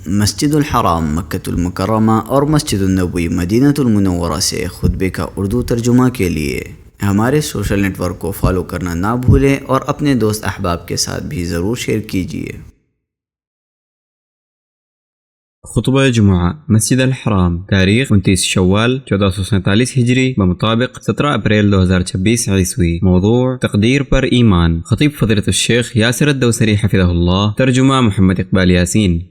مسجد الحرام مکۃ المکرمہ اور مسجد النبوی مدینہ المنورہ سے خطبے کا اردو ترجمہ کے لیے ہمارے سوشل نیٹ ورک کو فالو کرنا نہ بھولیں اور اپنے دوست احباب کے ساتھ بھی ضرور شیئر کیجیے۔ خطبہ جمعہ مسجد الحرام، تاریخ 29 شوال 1447 ہجری بمطابق 17 اپریل 2026 عیسوی۔ موضوع تقدیر پر ایمان۔ خطیب فضیلۃ الشیخ یاسر الدوسری حفظہ اللہ، ترجمہ محمد اقبال یاسین۔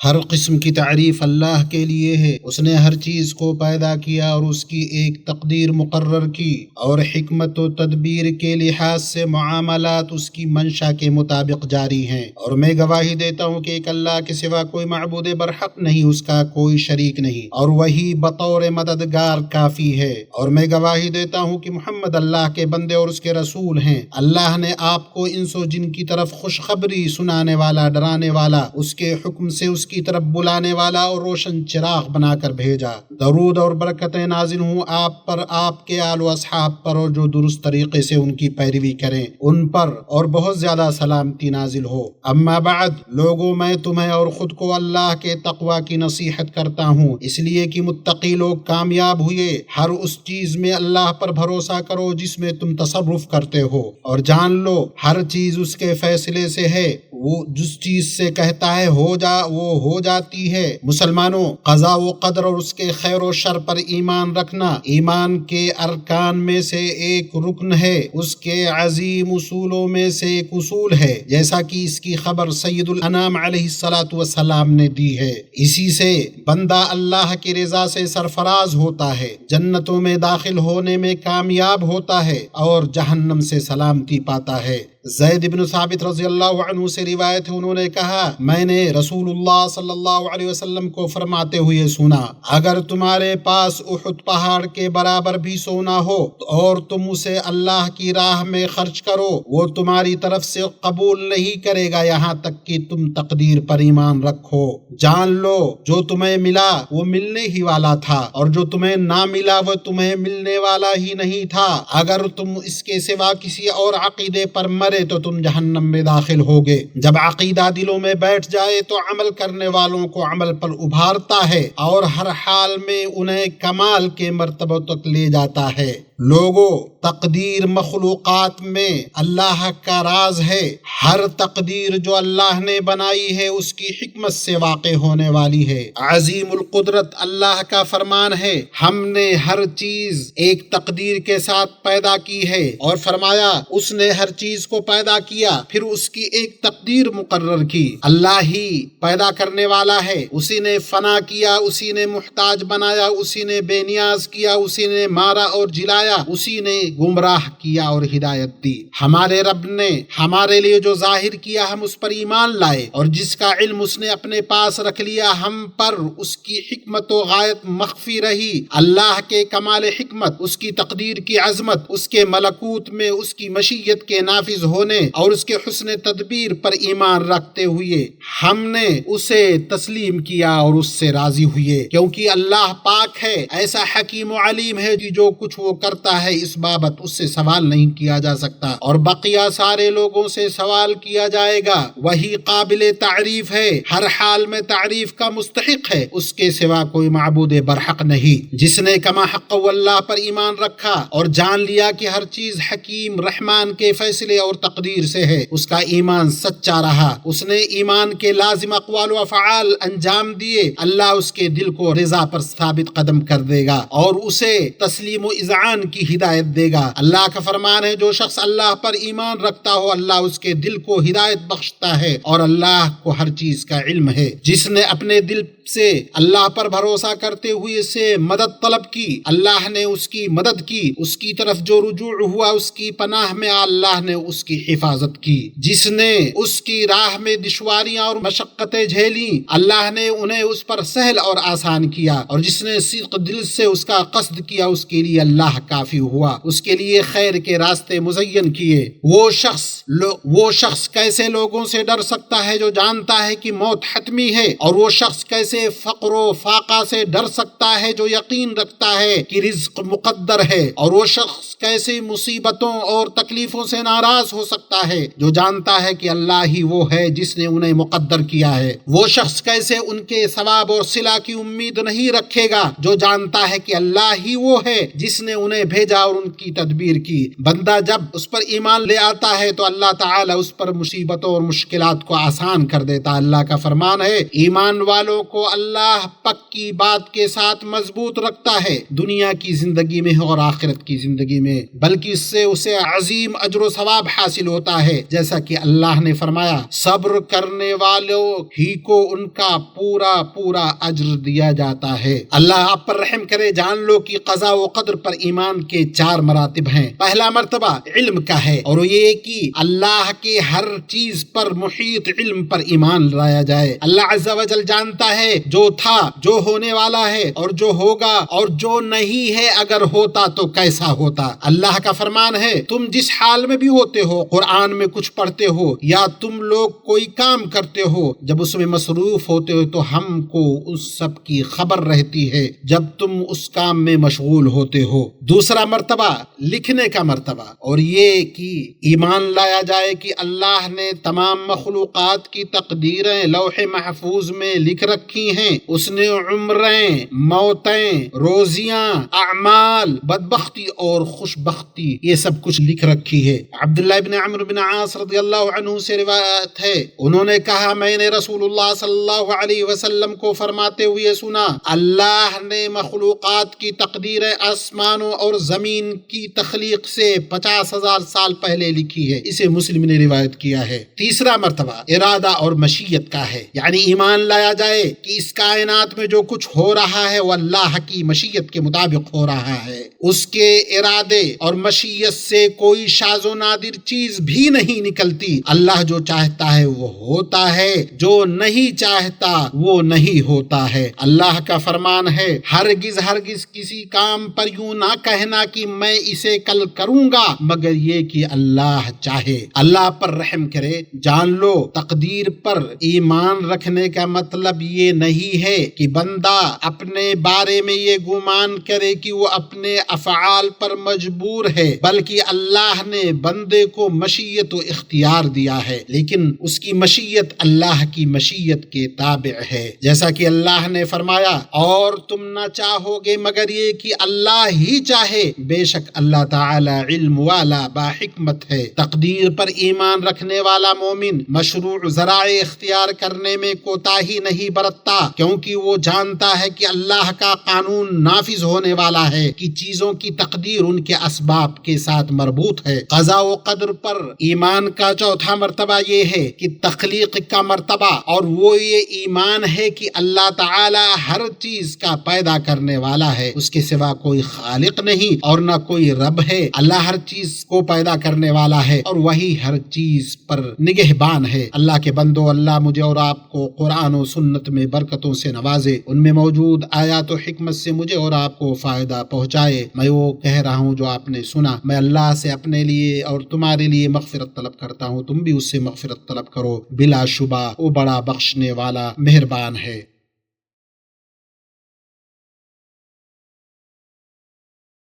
ہر قسم کی تعریف اللہ کے لیے ہے۔ اس نے ہر چیز کو پیدا کیا اور اس کی ایک تقدیر مقرر کی، اور حکمت و تدبیر کے لحاظ سے معاملات اس کی منشا کے مطابق جاری ہیں۔ اور میں گواہی دیتا ہوں کہ ایک اللہ کے سوا کوئی معبود برحق نہیں، اس کا کوئی شریک نہیں، اور وہی بطور مددگار کافی ہے۔ اور میں گواہی دیتا ہوں کہ محمد اللہ کے بندے اور اس کے رسول ہیں۔ اللہ نے آپ کو انس و جن کی طرف خوشخبری سنانے والا، ڈرانے والا، اس کے حکم سے اس کی طرف بلانے والا اور روشن چراغ بنا کر بھیجا۔ درود اور برکتیں نازل ہوں آپ پر، آپ کے آل و اصحاب پر، اور جو درست طریقے سے ان کی پیروی کریں ان پر، اور بہت زیادہ سلامتی نازل ہو۔ اما بعد، لوگوں، میں تمہیں اور خود کو اللہ کے تقوی کی نصیحت کرتا ہوں، اس لیے کہ متقی لوگ کامیاب ہوئے۔ ہر اس چیز میں اللہ پر بھروسہ کرو جس میں تم تصرف کرتے ہو، اور جان لو ہر چیز اس کے فیصلے سے ہے۔ وہ جس چیز سے کہتا ہے وہ ہو جاتی ہے۔ مسلمانوں، قضاء و قدر اور اس کے خیر و شر پر ایمان رکھنا ایمان کے ارکان میں سے ایک رکن ہے، اس کے عظیم اصولوں میں سے ایک اصول ہے، جیسا کہ اس کی خبر سید الانام علیہ الصلاۃ والسلام نے دی ہے۔ اسی سے بندہ اللہ کی رضا سے سرفراز ہوتا ہے، جنتوں میں داخل ہونے میں کامیاب ہوتا ہے، اور جہنم سے سلامتی پاتا ہے۔ زید بن ثابت رضی اللہ عنہ سے روایت ہے، انہوں نے کہا، میں نے رسول اللہ صلی اللہ علیہ وسلم کو فرماتے ہوئے سنا، اگر تمہارے پاس احد پہاڑ کے برابر بھی سونا ہو اور تم اسے اللہ کی راہ میں خرچ کرو، وہ تمہاری طرف سے قبول نہیں کرے گا یہاں تک کہ تم تقدیر پر ایمان رکھو۔ جان لو جو تمہیں ملا وہ ملنے ہی والا تھا، اور جو تمہیں نہ ملا وہ تمہیں ملنے والا ہی نہیں تھا۔ اگر تم اس کے سوا کسی اور عقیدے پر مرے تو تم جہنم میں داخل ہوگے۔ جب عقیدہ دلوں میں بیٹھ جائے تو عمل کرنے والوں کو عمل پر ابھارتا ہے، اور ہر حال میں انہیں کمال کے مرتبہ تک لے جاتا ہے۔ لوگوں، تقدیر مخلوقات میں اللہ کا راز ہے۔ ہر تقدیر جو اللہ نے بنائی ہے اس کی حکمت سے واقع ہونے والی ہے۔ عظیم القدرت اللہ کا فرمان ہے، ہم نے ہر چیز ایک تقدیر کے ساتھ پیدا کی ہے، اور فرمایا اس نے ہر چیز کو پیدا کیا، پھر اس کی ایک تقدیر مقرر کی۔ اللہ ہی پیدا کرنے والا ہے، اسی نے فنا کیا، اسی نے محتاج بنایا، اسی نے بے نیاز کیا، اسی نے مارا اور جلایا، اسی نے گمراہ کیا اور ہدایت دی۔ ہمارے رب نے ہمارے لیے جو ظاہر کیا ہم اس پر ایمان لائے، اور جس کا علم اس نے اپنے پاس رکھ لیا ہم پر اس کی حکمت و غایت مخفی رہی۔ اللہ کے کمال حکمت، اس کی تقدیر کی عظمت، اس کے ملکوت میں اس کی مشیت کے نافذ ہونے اور اس کے حسن تدبیر پر ایمان رکھتے ہوئے ہم نے اسے تسلیم کیا اور اس سے راضی ہوئے، کیونکہ اللہ پاک ہے، ایسا حکیم و علیم ہے کہ جو کچھ وہ کرتا ہے اس بابت اس سے سوال نہیں کیا جا سکتا، اور بقیہ سارے لوگوں سے سوال کیا جائے گا۔ وہی قابل تعریف ہے، ہر حال میں تعریف کا مستحق ہے، اس کے سوا کوئی معبود برحق نہیں۔ جس نے کما حق اللہ پر ایمان رکھا اور جان لیا کہ ہر چیز حکیم رحمان کے فیصلے اور تقدیر سے ہے، اس کا ایمان سچا رہا، اس نے ایمان کے لازم اقوال و افعال انجام دیے، اللہ اس کے دل کو رضا پر ثابت قدم کر دے گا اور اسے تسلیم و اذعان کی ہدایت دے گا۔ اللہ کا فرمان ہے، جو شخص اللہ پر ایمان رکھتا ہو اللہ اس کے دل کو ہدایت بخشتا ہے، اور اللہ کو ہر چیز کا علم ہے۔ جس نے اپنے دل سے اللہ پر بھروسہ کرتے ہوئے اس سے مدد طلب کی، اللہ نے اس کی مدد کی، اس کی طرف جو رجوع ہوا اس کی پناہ میں اللہ نے اس کی حفاظت کی۔ جس نے اس کی راہ میں دشواریاں اور مشقتیں جھیلیں اللہ نے انہیں اس پر سہل اور آسان کیا، اور جس نے صدق دل سے اس کا قصد کیا اس کے لیے اللہ کافی ہوا، اس کے لیے خیر کے راستے مزین کیے۔ وہ شخص کیسے لوگوں سے ڈر سکتا ہے جو جانتا ہے کہ موت حتمی ہے، اور وہ شخص کیسے فقر و فاقہ سے ڈر سکتا ہے جو یقین رکھتا ہے کہ رزق مقدر ہے، اور وہ شخص کیسے مصیبتوں اور تکلیفوں سے ناراض ہو سکتا ہے جو جانتا ہے کہ اللہ ہی وہ ہے جس نے انہیں مقدر کیا ہے۔ وہ شخص کیسے ان کے ثواب اور صلہ کی امید نہیں رکھے گا جو جانتا ہے کہ اللہ ہی وہ ہے جس نے انہیں بھیجا اور ان کی تدبیر کی۔ بندہ جب اس پر ایمان لے آتا ہے تو اللہ تعالی اس پر مصیبتوں اور مشکلات کو آسان کر دیتا۔ اللہ کا فرمان ہے، ایمان والوں کو اللہ پکی بات کے ساتھ مضبوط رکھتا ہے، دنیا کی زندگی میں اور آخرت کی زندگی میں، بلکہ اس سے اسے عظیم اجر و ثواب حاصل ہوتا ہے، جیسا کہ اللہ نے فرمایا، صبر کرنے والوں ہی کو ان کا پورا پورا اجر دیا جاتا ہے۔ اللہ آپ پر رحم کرے۔ جان لو کہ قضاء و قدر پر ایمان کے 4 مراتب ہیں۔ پہلا مرتبہ علم کا ہے، اور یہ کہ اللہ کے ہر چیز پر محیط علم پر ایمان لایا جائے۔ اللہ عز و جل جانتا ہے جو تھا، جو ہونے والا ہے، اور جو ہوگا، اور جو نہیں ہے اگر ہوتا تو کیسا ہوتا۔ اللہ کا فرمان ہے، تم جس حال میں بھی ہوتے ہو، قرآن میں کچھ پڑھتے ہو یا تم لوگ کوئی کام کرتے ہو، جب اس میں مصروف ہوتے ہو تو ہم کو اس سب کی خبر رہتی ہے جب تم اس کام میں مشغول ہوتے ہو۔ دوسرا مرتبہ لکھنے کا مرتبہ، اور یہ کہ ایمان لایا جائے کہ اللہ نے تمام مخلوقات کی تقدیریں لوح محفوظ میں لکھ رکھی ہیں۔ اس نے عمریں، موتیں، روزیاں، اعمال، بدبختی اور خوشبختی، یہ سب کچھ لکھ رکھی ہے۔ عبداللہ بن عمرو بن عاص رضی اللہ عنہ سے روایت ہے، انہوں نے کہا، میں نے رسول اللہ صلی اللہ علیہ وسلم کو فرماتے ہوئے سنا، اللہ نے مخلوقات کی تقدیریں آسمانوں اور زمین کی تخلیق سے 50,000 سال پہلے لکھی ہے۔ اسے مسلم نے روایت کیا ہے۔ تیسرا مرتبہ ارادہ اور مشیت کا ہے، یعنی ایمان لایا جائے کہ اس کائنات میں جو کچھ ہو رہا ہے وہ اللہ کی مشیت کے مطابق ہو رہا ہے۔ اس کے ارادے اور مشیت سے کوئی شاذ و نادر چیز بھی نہیں نکلتی۔ اللہ جو چاہتا ہے وہ ہوتا ہے، جو نہیں چاہتا وہ نہیں ہوتا ہے۔ اللہ کا فرمان ہے، ہرگز کسی کام پر یوں نہ کہنا کہ میں اسے کل کروں گا مگر یہ کہ اللہ چاہے۔ اللہ پر رحم کرے۔ جان لو، تقدیر پر ایمان رکھنے کا مطلب یہ نہیں ہے کہ بندہ اپنے بارے میں یہ گمان کرے کہ وہ اپنے افعال پر مجبور ہے، بلکہ اللہ نے بندے کو مشیت و اختیار دیا ہے، لیکن اس کی مشیت اللہ کی مشیت کے تابع ہے، جیسا کہ اللہ نے فرمایا، اور تم نہ چاہو گے مگر یہ کہ اللہ ہی چاہے، بے شک اللہ تعالی علم والا با حکمت ہے۔ تقدیر پر ایمان رکھنے والا مومن مشروع ذرائع اختیار کرنے میں کوتاہی نہیں برتتا، کیونکہ وہ جانتا ہے کہ اللہ کا قانون نافذ ہونے والا ہے، کہ چیزوں کی تقدیر ان کے اسباب کے ساتھ مربوط ہے۔ قضاء و قدر پر ایمان کا چوتھا مرتبہ یہ ہے کہ تخلیق کا مرتبہ، اور وہ یہ ایمان ہے کہ اللہ تعالی ہر چیز کا پیدا کرنے والا ہے، اس کے سوا کوئی خالق نہیں اور نہ کوئی رب ہے۔ اللہ ہر چیز کو پیدا کرنے والا ہے اور وہی ہر چیز پر نگہبان ہے۔ اللہ کے بندو، اللہ مجھے اور آپ کو قرآن و سنت میں برکتوں سے نوازے، ان میں موجود آیات و حکمت سے مجھے اور آپ کو فائدہ پہنچائے۔ میں وہ کہہ رہا ہوں جو آپ نے سنا، میں اللہ سے اپنے لیے اور تمہارے لیے مغفرت طلب کرتا ہوں، تم بھی اس سے مغفرت طلب کرو، بلا شبہ وہ بڑا بخشنے والا مہربان ہے۔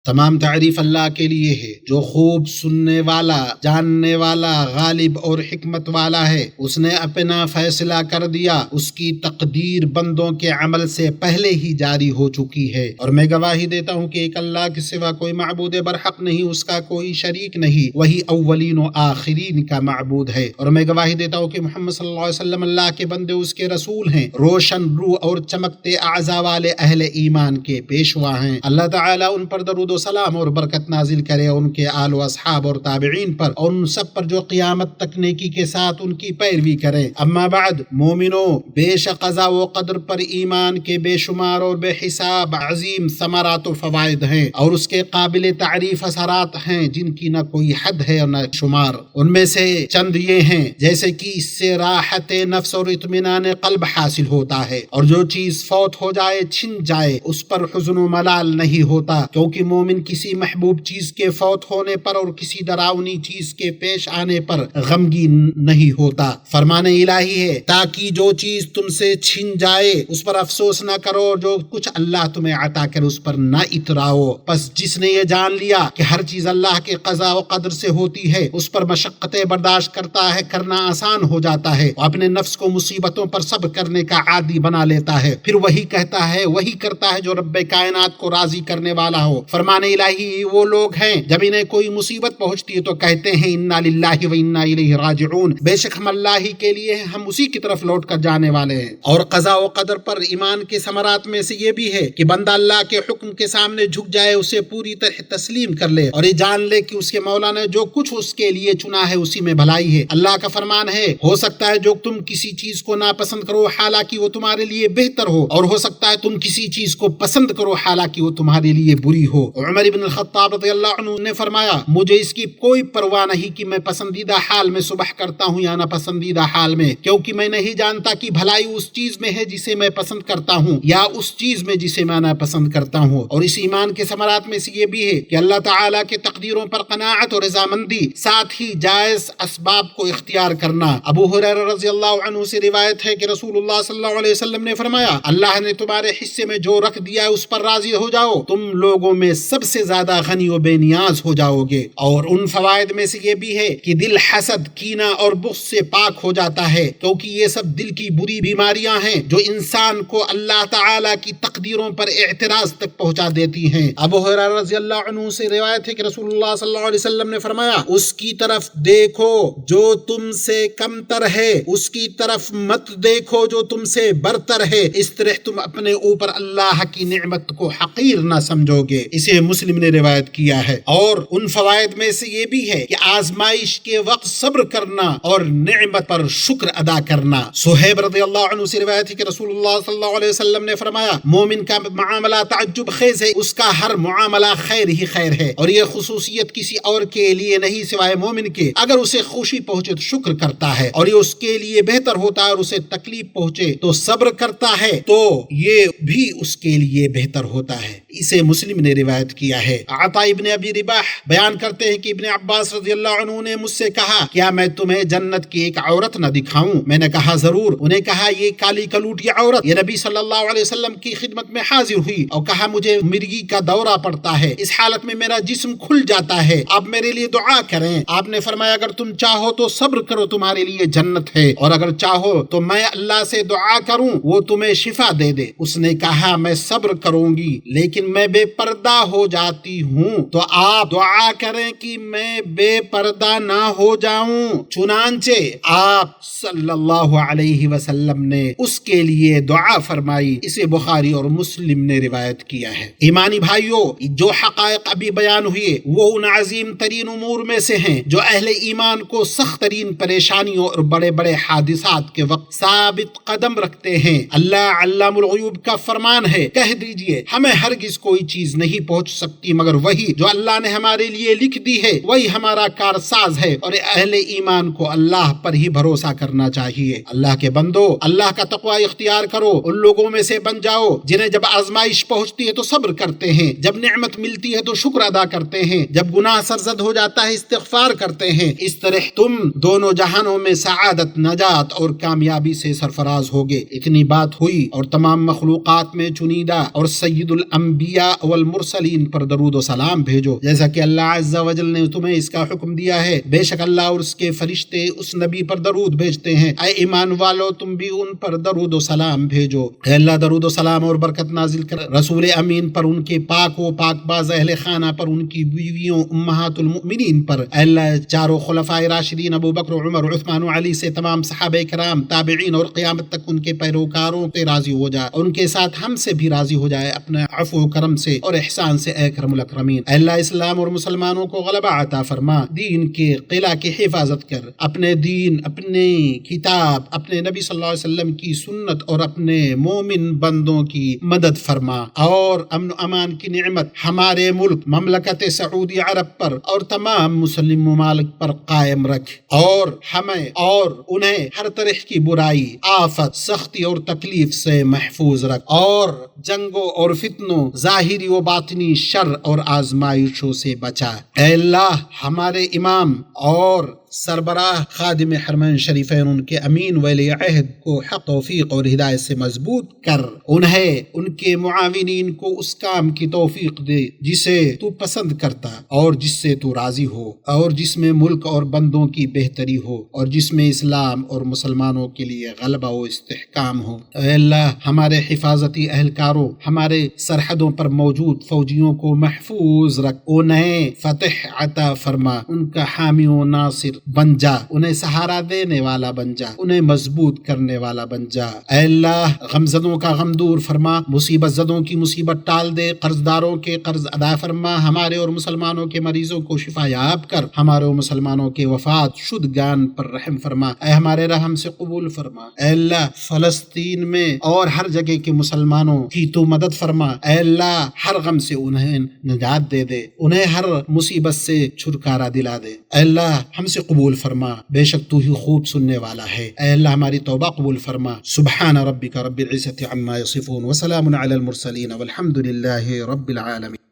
تمام تعریف اللہ کے لیے ہے جو خوب سننے والا، جاننے والا، غالب اور حکمت والا ہے۔ اس نے اپنا فیصلہ کر دیا، اس کی تقدیر بندوں کے عمل سے پہلے ہی جاری ہو چکی ہے، اور میں گواہی دیتا ہوں کہ ایک اللہ کے سوا کوئی معبود برحق نہیں، اس کا کوئی شریک نہیں، وہی اولین و آخرین کا معبود ہے، اور میں گواہی دیتا ہوں کہ محمد صلی اللہ علیہ وسلم اللہ کے بندے، اس کے رسول ہیں، روشن روح اور چمکتے اعضاء والے اہل ایمان کے پیشوا ہیں۔ اللہ تعالیٰ ان پر درود و سلام اور برکت نازل کرے، ان کے آل و اصحاب اور تابعین پر، اور ان سب پر جو قیامت تک نیکی کے ساتھ ان کی پیروی کرے۔ اما بعد، مومنو، بے شک قضاء و قدر پر ایمان کے بے شمار اور بے حساب عظیم ثمرات و فوائد ہیں، اور اس کے قابل تعریف اثرات ہیں جن کی نہ کوئی حد ہے اور نہ شمار۔ ان میں سے چند یہ ہیں، جیسے کہ اس سے راحت نفس اور اطمینان قلب حاصل ہوتا ہے، اور جو چیز فوت ہو جائے، چھن جائے، اس پر حزن و ملال نہیں ہوتا، کیونکہ مومن کسی محبوب چیز کے فوت ہونے پر اور کسی ڈراؤنی چیز کے پیش آنے پر غمگین نہیں ہوتا۔ فرمان الہی ہے تاکہ جو چیز تم سے چھن جائے اس پر افسوس نہ کرو، اور جو کچھ اللہ تمہیں عطا کرے اس پر نہ اتراؤ۔ پس جس نے یہ جان لیا کہ ہر چیز اللہ کے قضاء و قدر سے ہوتی ہے، اس پر مشقتیں برداشت کرنا آسان ہو جاتا ہے، اور اپنے نفس کو مصیبتوں پر صبر کرنے کا عادی بنا لیتا ہے، پھر وہی کہتا ہے، وہی کرتا ہے جو رب کائنات کو راضی کرنے والا ہو۔ فرمان الہی وہ لوگ ہیں جب انہیں کوئی مصیبت پہنچتی ہے تو کہتے ہیں انا للہ و انا الیہ راجعون، بے شک ہم اللہ ہی کے لیے ہیں، ہم اسی کی طرف لوٹ کر جانے والے ہیں۔ اور قضاء و قدر پر ایمان کے ثمرات میں سے یہ بھی ہے کہ بندہ اللہ کے حکم کے سامنے جھک جائے، اسے پوری طرح تسلیم کر لے، اور یہ جان لے کہ اس کے مولا نے جو کچھ اس کے لیے چنا ہے اسی میں بھلائی ہے۔ اللہ کا فرمان ہے، ہو سکتا ہے جو تم کسی چیز کو ناپسند کرو حالانکہ وہ تمہارے لیے بہتر ہو، اور ہو سکتا ہے تم کسی چیز کو پسند کرو حالانکہ وہ تمہارے لیے بری ہو۔ عمر بن الخطاب رضی اللہ عنہ نے فرمایا، مجھے اس کی کوئی پرواہ نہیں کہ میں پسندیدہ حال میں صبح کرتا ہوں یا ناپسندیدہ حال میں، کیونکہ میں نہیں جانتا کہ بھلائی اس چیز میں ہے جسے میں پسند کرتا ہوں یا اس چیز میں جسے میں ناپسند کرتا ہوں۔ اور اس ایمان کے ثمرات میں سے یہ بھی ہے کہ اللہ تعالیٰ کے تقدیروں پر قناعت اور رضامندی، ساتھ ہی جائز اسباب کو اختیار کرنا۔ ابو ہریرہ رضی اللہ عنہ سے روایت ہے کہ رسول اللہ صلی اللہ علیہ وسلم نے فرمایا، اللہ نے تمہارے حصے میں جو رکھ دیا ہے اس پر راضی ہو جاؤ، تم لوگوں میں سب سے زیادہ غنی و بے نیاز ہو جاؤ گے۔ اور ان فوائد میں سے یہ بھی ہے کہ دل حسد، کینہ اور بغض سے پاک ہو جاتا ہے، کیونکہ یہ سب دل کی بری بیماریاں ہیں جو انسان کو اللہ تعالیٰ کی تقدیروں پر اعتراض تک پہنچا دیتی ہیں۔ ابو ہریرہ رضی اللہ عنہ سے روایت ہے کہ رسول اللہ صلی اللہ علیہ وسلم نے فرمایا، اس کی طرف دیکھو جو تم سے کمتر ہے، اس کی طرف مت دیکھو جو تم سے برتر ہے، اس طرح تم اپنے اوپر اللہ کی نعمت کو حقیر نہ سمجھو گے۔ اسے مسلم نے روایت کیا ہے۔ اور ان فوائد میں سے یہ بھی ہے کہ آزمائش کے وقت صبر کرنا اور نعمت پر شکر ادا کرنا۔ صہیب رضی اللہ عنہ سے روایت ہے کہ رسول اللہ صلی اللہ علیہ وسلم نے فرمایا، مومن کا معاملہ تعجب خیز ہے، اس کا ہر معاملہ خیر ہی خیر ہے، اور یہ خصوصیت کسی اور کے لیے نہیں سوائے مومن کے، اگر اسے خوشی پہنچے تو شکر کرتا ہے اور یہ اس کے لیے بہتر ہوتا ہے، اور اسے تکلیف پہنچے تو صبر کرتا ہے تو یہ بھی اس کے لیے بہتر ہوتا ہے۔ اسے مسلم نے روایت کیا ہے۔ عطا ابن ابی رباح بیان کرتے ہیں کہ ابن عباس رضی اللہ عنہ نے مجھ سے کہا، کیا میں تمہیں جنت کی ایک عورت نہ دکھاؤں؟ میں نے کہا ضرور۔ انہیں کہا، یہ کالی کلوٹی عورت یہ نبی صلی اللہ علیہ وسلم کی خدمت میں حاضر ہوئی اور کہا، مجھے مرگی کا دورہ پڑتا ہے، اس حالت میں میرا جسم کھل جاتا ہے، آپ میرے لیے دعا کریں۔ آپ نے فرمایا، اگر تم چاہو تو صبر کرو، تمہارے لیے جنت ہے، اور اگر چاہو تو میں اللہ سے دعا کروں وہ تمہیں شفا دے دے۔ اس نے کہا، میں صبر کروں گی لیکن میں بے پردہ ہو جاتی ہوں، تو آپ دعا کریں کہ میں بے پردہ نہ ہو جاؤں۔ چنانچہ آپ صلی اللہ علیہ وسلم نے اس کے لیے دعا فرمائی۔ اسے بخاری اور مسلم نے روایت کیا ہے۔ ایمانی بھائیوں، جو حقائق ابھی بیان ہوئے وہ ان عظیم ترین امور میں سے ہیں جو اہل ایمان کو سخت ترین پریشانیوں اور بڑے بڑے حادثات کے وقت ثابت قدم رکھتے ہیں۔ اللہ علام الغیوب کا فرمان ہے، کہہ دیجئے ہمیں ہرگز کوئی چیز نہیں پہنچ سکتی مگر وہی جو اللہ نے ہمارے لیے لکھ دی ہے، وہی ہمارا کارساز ہے، اور اہل ایمان کو اللہ پر ہی بھروسہ کرنا چاہیے۔ اللہ کے بندو، اللہ کا تقوی اختیار کرو، ان لوگوں میں سے بن جاؤ جنہیں جب آزمائش پہنچتی ہے تو صبر کرتے ہیں، جب نعمت ملتی ہے تو شکر ادا کرتے ہیں، جب گناہ سرزد ہو جاتا ہے استغفار کرتے ہیں۔ اس طرح تم دونوں جہانوں میں سعادت، نجات اور کامیابی سے سرفراز ہوگے۔ اتنی بات ہوئی اور تمام مخلوقات میں چنیدہ اور سید الانبیاء والمرسلین پر درود و سلام بھیجو، جیسا کہ اللہ عز و جل نے تمہیں اس کا حکم دیا ہے۔ بے شک اللہ اور اس کے فرشتے اس نبی پر درود بھیجتے ہیں۔ اے ایمان والو، تم بھی ان پر درود و سلام بھیجو۔ اے اللہ درود و سلام اور برکت نازل کر رسول امین پر، ان کے پاک و پاک باز اہل خانہ پر، ان کی بیویوں امہات المؤمنین پر۔ اے اللہ چاروں خلفائے راشدین ابو بکر، عمر، عثمان و علی سے تمام صحابہ کرام، تابعین اور قیامت تک ان کے پیروکاروں پہ راضی ہو جائے، اور ان کے ساتھ ہم سے بھی راضی ہو جائے اپنے عفو و کرم سے اور احسان سے، اے اکرم الاکرمین۔ اے اللہ اسلام اور مسلمانوں کو غلبہ عطا فرما، دین کے قلعہ کی حفاظت کر، اپنے دین، اپنی کتاب، اپنے نبی صلی اللہ علیہ وسلم کی سنت اور اپنے مومن بندوں کی مدد فرما، اور امن و امان کی نعمت ہمارے ملک مملکت سعودی عرب پر اور تمام مسلم ممالک پر قائم رکھ، اور ہمیں اور انہیں ہر طرح کی برائی، آفت، سختی اور تکلیف سے محفوظ رکھ، اور جنگوں اور فتنوں، ظاہری و باطنی شر اور آزمائشوں سے بچا۔ اے اللہ ہمارے امام اور سربراہ خادم حرمین شریفین ان کے امین ولی عہد کو حق توفیق اور ہدایت سے مضبوط کر، انہیں ان کے معاونین کو اس کام کی توفیق دے جسے تو پسند کرتا اور جس سے تو راضی ہو، اور جس میں ملک اور بندوں کی بہتری ہو، اور جس میں اسلام اور مسلمانوں کے لیے غلبہ و استحکام ہو۔ اے اللہ ہمارے حفاظتی اہلکاروں، ہمارے سرحدوں پر موجود فوجیوں کو محفوظ رکھ، انہیں فتح عطا فرما، ان کا حامی و ناصر بن جا، انہیں سہارا دینے والا بن جا، انہیں مضبوط کرنے والا بن جا۔ اے اللہ غمزدوں کا غم دور فرما، مصیبت زدوں کی مصیبت ٹال دے، قرض داروں کے قرض ادا فرما، ہمارے اور مسلمانوں کے مریضوں کو شفا یاب کر، ہمارے اور مسلمانوں کے وفات شدگان پر رحم فرما، اے ہمارے رحم سے قبول فرما۔ اے اللہ فلسطین میں اور ہر جگہ کے مسلمانوں کی تو مدد فرما، اے اللہ ہر غم سے انہیں نجات دے دے، انہیں ہر مصیبت سے چھٹکارا دلا دے۔ اے اللہ ہم سے قبول فرما، بے شک تو ہی خوب سننے والا ہے۔ اے اللہ ہماری توبہ قبول فرما۔ سبحان ربک رب العزت عما یصفون وسلام علی المرسلین والحمد للہ رب العالمین۔